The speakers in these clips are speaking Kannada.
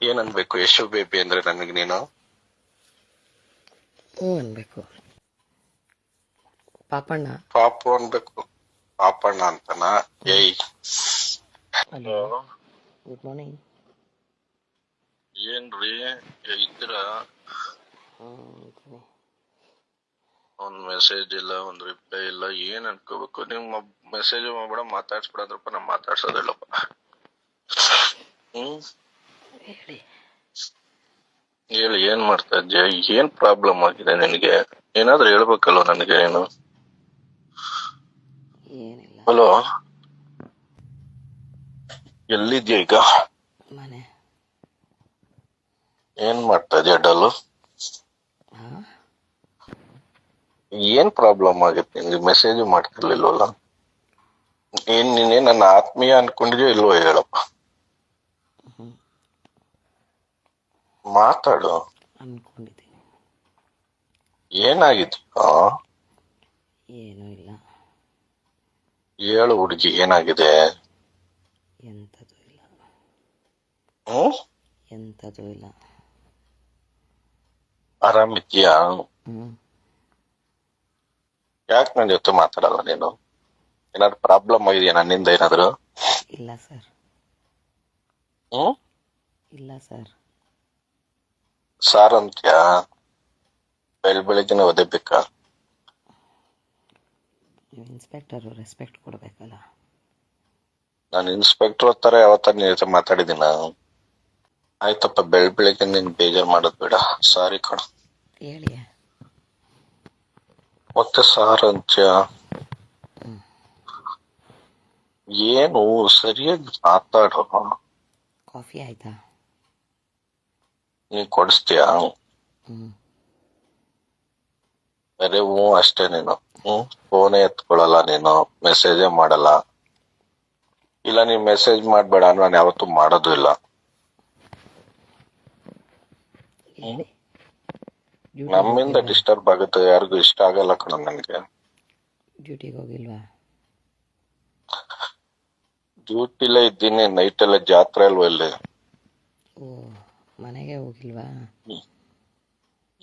ಏನ್ ಅನ್ಬೇಕು ಯಶು ಬೇಬಿ ಅಂದ್ರೆ ನನಗೆ ನೀನು? ಹ್ಞೂ ಅನ್ಬೇಕು. ಪಾಪಣ್ಣ. ಪಾಪು ಅನ್ಬೇಕು. ಪಾಪಣ್ಣ ಅಂತನಾ? ಏಯ್ ಹಲೋ, ಗುಡ್ ಮಾರ್ನಿಂಗ್. ಏನ್ರಿ ಇದ್ರ? ಇದ್ದೀನಿ. ಒಂದ್ ಮೆಸೇಜ್ ಇಲ್ಲ, ಒಂದ್ ರಿಪ್ಲೈ ಇಲ್ಲ. ಏನ್ ಅನ್ಕೋಬೇಕು? ನಿಮ್ ಮೆಸೇಜ್ ಮಾಡ್ಬೇಡ, ಮಾತಾಡ್ಸ್ಬಿಡಂದ್ರಪ್ಪ. ನಾ ಮಾತಾಡ್ಸೋದಿಲ್ಲಪ್ಪ. ಹೇಳಿ. ಹೇಳಿ, ಏನ್ ಮಾಡ್ತಾ ಇದ್ಯಾ? ಏನ್ ಪ್ರಾಬ್ಲಮ್ ಆಗಿದೆ ನಿನಗೆ? ಏನಾದ್ರೂ ಹೇಳ್ಬೇಕಲ್ವ ನನಗೆ ನೀನು? ಏನಿಲ್ಲ. ಹಲೋ, ಎಲ್ಲಿದ್ಯಾ ಈಗ? ಮನೆ. ಏನ್ ಮಾಡ್ತಾ ಇದ್ಯಾ ಡಲ್ಲು? ಏನ್ ಪ್ರಾಬ್ಲಮ್ ಆಗಿತ್ತು ನಿನ್ಗೆ? ಮೆಸೇಜ್ ಮಾಡ್ತಿರ್ಲಿಲ್ವಲ್ಲ? ನೀನೇ ನನ್ನ ಆತ್ಮೀಯ ಅನ್ಕೊಂಡಿದ್ಯೋ ಇಲ್ವೋ ಹೇಳಪ್ಪ. ಮಾತಾಡು. ಅನ್ಕೊಂಡಿದ್ದೀನಿ. ಏನಾಗಿತ್ತು? ಏನೂ ಇಲ್ಲ. ಹೇಳು ಹುಡುಗಿ, ಏನಾಗಿದೆ? ಎಂಥದ್ದು ಇಲ್ಲ. ಹ್ಮ್, ಎಂಥದ್ದು ಇಲ್ಲ. ಆರಾಮಿದ್ಯಾ? ಹ್ಞೂ. ಯಾಕೆ ನನ್ನ ಜೊತೆ ಮಾತಾಡಲ್ಲ ನೀನು? ಏನಾದ್ರು ಪ್ರಾಬ್ಲಮ್ ಆಗಿದೆಯಾ ನನ್ನಿಂದ ಏನಾದ್ರು? ಇಲ್ಲ ಸರ್. ಹ್ಮ್, ಇಲ್ಲ ಸರ್. ಸಾರ್ ಅಂತ್ಯಾ? ಬೆಳಿಗ್ಗೆನೆ ಓದಬೇಕಾ? ನೀವು ಇನ್ಸ್ಪೆಕ್ಟರು, ರೆಸ್ಪೆಕ್ಟ್ ಕೊಡಬೇಕಲ್ಲ. ನಾನು ಇನ್ಸ್ಪೆಕ್ಟರ್ ತರ ಯಾವತ್ತ ನಿನ್ ಜೊತೆ ಮಾತಾಡಿದೀನ? ಆಯ್ತಪ್ಪ, ಬೆಳಿಗ್ಗೆ ನೀನ್ ಬೇಜಾರ್ ಮಾಡೋದ್ ಬೇಡ. ಸಾರಿ ಕಣ. ಹೇಳಿ. ಮತ್ತೆ ಸಾರ್ ಅಂತ್ಯ? ಏನು ಸರಿಯಾಗಿ ಮಾತಾಡೋ. ಕಾಫಿ ಆಯ್ತಾ? ನೀ ಕೊಡಿಸ್ತೀಯಾ? ಹ್ಞೂ. ಬರೀ ಹ್ಞೂ ಅಷ್ಟೇ ನೀನು. ಫೋನೇ ಎತ್ಕೊಳಲ್ಲ ನೀನು, ಮೆಸೇಜೇ ಮಾಡಲ್ಲ. ಇಲ್ಲ, ನೀನ್ ಮೆಸೇಜ್ ಮಾಡ್ಬೇಡ, ನಾನು ಯಾವತ್ತೂ ಮಾಡೋದು ಇಲ್ಲ. ಹೇಳಿ. ನಮ್ಮಿಂದ ಡಿಸ್ಟರ್ಬ್ ಆಗುತ್ತೆ, ಯಾರಿಗೂ ಇಷ್ಟ ಆಗಲ್ಲ ಕಣ ನನ್ಗೆ. ಡ್ಯೂಟಿಗೆ ಹೋಗಿಲ್ವಾ? ಡ್ಯೂಟಿಲೇ ಇದ್ದೀನಿ. ನೈಟ್ ಎಲ್ಲ ಜಾತ್ರೆ ಅಲ್ವಾ ಇಲ್ಲಿ. ಓ, ಮನೆಗೆ ಹೋಗಿಲ್ವಾ?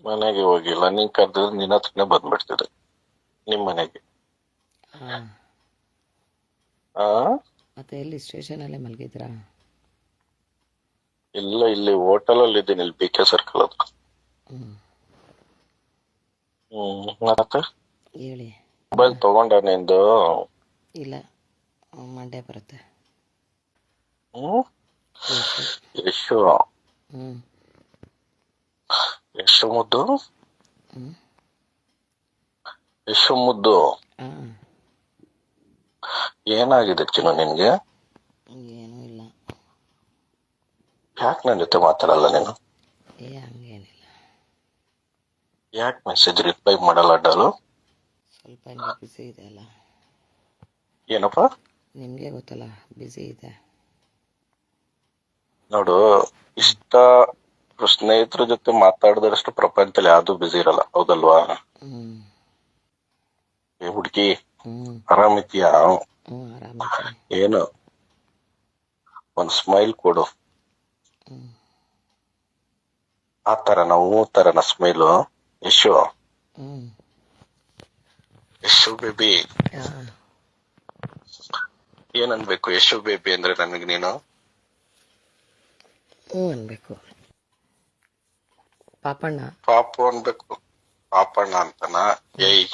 ಮನೆಗೆ ಹೋಗಿಲ್ಲ. ನೀನ್ ಕರೆದಿದ್ರೆ ನಿನ್ನ ಹತ್ರನೇ ಬಂದ್ಬಿಡ್ತಿದ್ದೆ, ನಿಮ್ ಮನೆಗೆ. ಹಾಂ. ಮತ್ತೆ ಎಲ್ಲಿ ಸ್ಟೇಷನಲ್ಲೇ ಮಲಗಿದ್ರಾ? ಇಲ್ಲ, ಇಲ್ಲಿ ಹೋಟೆಲ್ ಅಲ್ಲಿ ಇದ್ದೀನಿ, ಇಲ್ಲಿ BK ಸರ್ಕಲ್ ಹತ್ರ. ಮತ್ತೆ ಹೇಳಿ. ಮೊಬೈಲ್ ತಗೊಂಡ ನಿಂದು? ಇಲ್ಲ, ಮಂಡೇ ಬರುತ್ತೆ. ಯಶು. ಹ್ಞೂ. ಯಶು ಮುದ್ದು. ಹ್ಞೂ. ಯಶು ಮುದ್ದು. ಹಾಂ. ಏನಾಗಿದೆ ಚಿನ್ನು ನಿನ್ಗೆ? ಏನೂ ಇಲ್ಲ. ಯಾಕೆ ನನ್ನ ಜೊತೆ ಮಾತಾಡಲ್ಲ ನೀನು? ಹಂಗೇನಿಲ್ಲ. ಯಾಕೆ ಮೆಸೇಜ್ ರಿಪ್ಲೈ ಮಾಡಲ್ಲ ಡಾಲು? ಸ್ವಲ್ಪ ಹಂಗೆ ಬ್ಯುಸಿ ಇದೆ ಅಲ್ಲ. ಏನಪ್ಪ? ನಿಮಗೆ ಗೊತ್ತಲ್ಲ, ಬ್ಯುಸಿ ಇದೆ. ನೋಡು, ಇಷ್ಟ ಸ್ನೇಹಿತರ ಜೊತೆ ಮಾತಾಡಿದಷ್ಟು ಪ್ರಪಂಚದಲ್ಲಿ ಯಾವ್ದು ಬ್ಯುಸಿ ಇರಲ್ಲ, ಹೌದಲ್ವಾ? ಹುಡುಗಿ, ಆರಾಮಿದ್ಯಾ? ಆರಾಮಿದ್ದೀನಿ. ಏನು ಒಂದ್ ಸ್ಮೈಲ್ ಕೊಡು. ಆ ತರನ, ತರನ ಸ್ಮೈಲು? ಯಶು, ಯಶು ಬೇಬಿ. ಏನ್ ಅನ್ಬೇಕು ಯಶು ಬೇಬಿ ಅಂದ್ರೆ ನನಗೆ ನೀನು? ಹ್ಞೂ ಅನ್ಬೇಕು. ಪಾಪಣ್ಣ. ಪಾಪು ಅನ್ಬೇಕು. ಪಾಪಣ್ಣ ಅಂತನಾ? ಏಯ್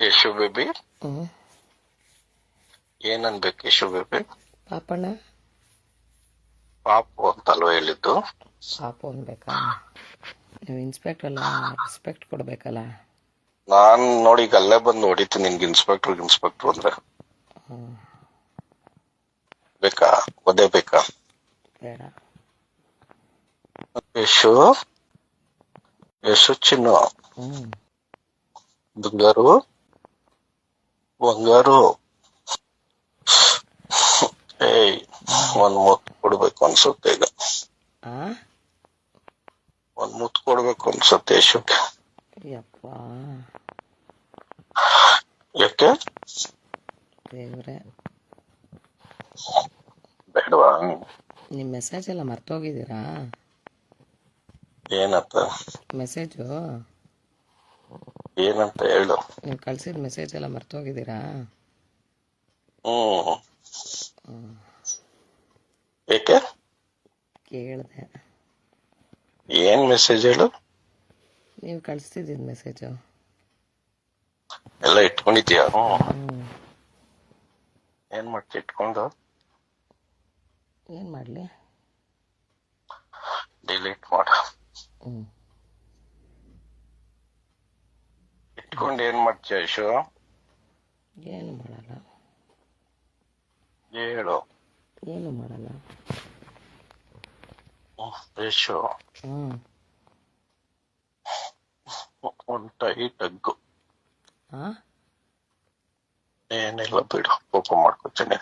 ಯಶು ಬೇಬಿ. ಏನ್ ಅನ್ಬೇಕು ಯಶು ಬೇಬಿ? ಪಾಪಣ್ಣ. ಪಾಪು ಅಂತಲ್ವ ಹೇಳಿದ್ದು? ಪಾಪು ಅನ್ಬೇಕಾ? ನೀವು ಇನ್ಸ್ಪೆಕ್ಟರ್ ಅಲ್ಲ, ರೆಸ್ಪೆಕ್ಟ್ ಕೊಡಬೇಕಲ್ಲ. ನಾನ್ ನೋಡಿ ಈಗ ಅಲ್ಲೇ ಬಂದು ಹೊಡಿತೀನಿ ನಿನ್ಗೆ. ಇನ್ಸ್ಪೆಕ್ಟರ್ ಅಂದ್ರೆ ಬೇಕಾ? ಒದೇ ಬೇಕಾ? ಬೇಡ. ಯಶು, ಯಶು ಚಿನ್ನು, ಬಂಗಾರು, ಬಂಗಾರು. ಏಯ್, ಒಂದ್ ಮುತ್ತು ಕೊಡ್ಬೇಕು ಅನ್ಸುತ್ತೆ ಈಗ. ಒಂದ್ ಮುತ್ತು ಕೊಡ್ಬೇಕು ಅನ್ಸುತ್ತೆ ಯಶುಗೆ. ಯಪ್ಪ, ಯಾಕೆ? ದೇವ್ರೆ. ಬೇಡವಾ? ನಿಮ್ಮ ಮೆಸೇಜ್ ಎಲ್ಲ ಮರ್ತೋಗಿದ್ದೀರಾ? ಏನಂತ? ಮೆಸೇಜು ಏನಂತ ಹೇಳು. ನೀವು ಕಳ್ಸಿದ ಮೆಸೇಜ್ ಎಲ್ಲ ಮರ್ತೋಗಿದ್ದೀರಾ? ಏಕೆ? ಕೇಳಿದೆ. ಏನ್ ಮೆಸೇಜ್ ಹೇಳು. ನೀವು ಕಳಿಸ್ತಿದ್ದಿದ್ದು ಮೆಸೇಜು ಎಲ್ಲ ಇಟ್ಕೊಂಡಿದ್ಯಾ? ಏನ್ ಮಾಡ್ತಿ ಇಟ್ಕೊಂಡು? ಏನು ಮಾಡಲಿ? ಡಿಲೀಟ್ ಮಾಡ. ಇಟ್ಕೊಂಡು ಏನ್ ಮಾಡ್ತೀಯ ಯಶು? ಏನು ಮಾಡಲ್ಲ. ಹೇಳು. ಏನು ಮಾಡಲ್ಲ. ಯಶು ಒಂದ್ ಟೈಟ್ ಹಗ್ಗು. ಹಾಂ, ಏನಿಲ್ಲ ಬಿಡು, ಕೋಪ ಮಾಡ್ಕೊತೀನಿ.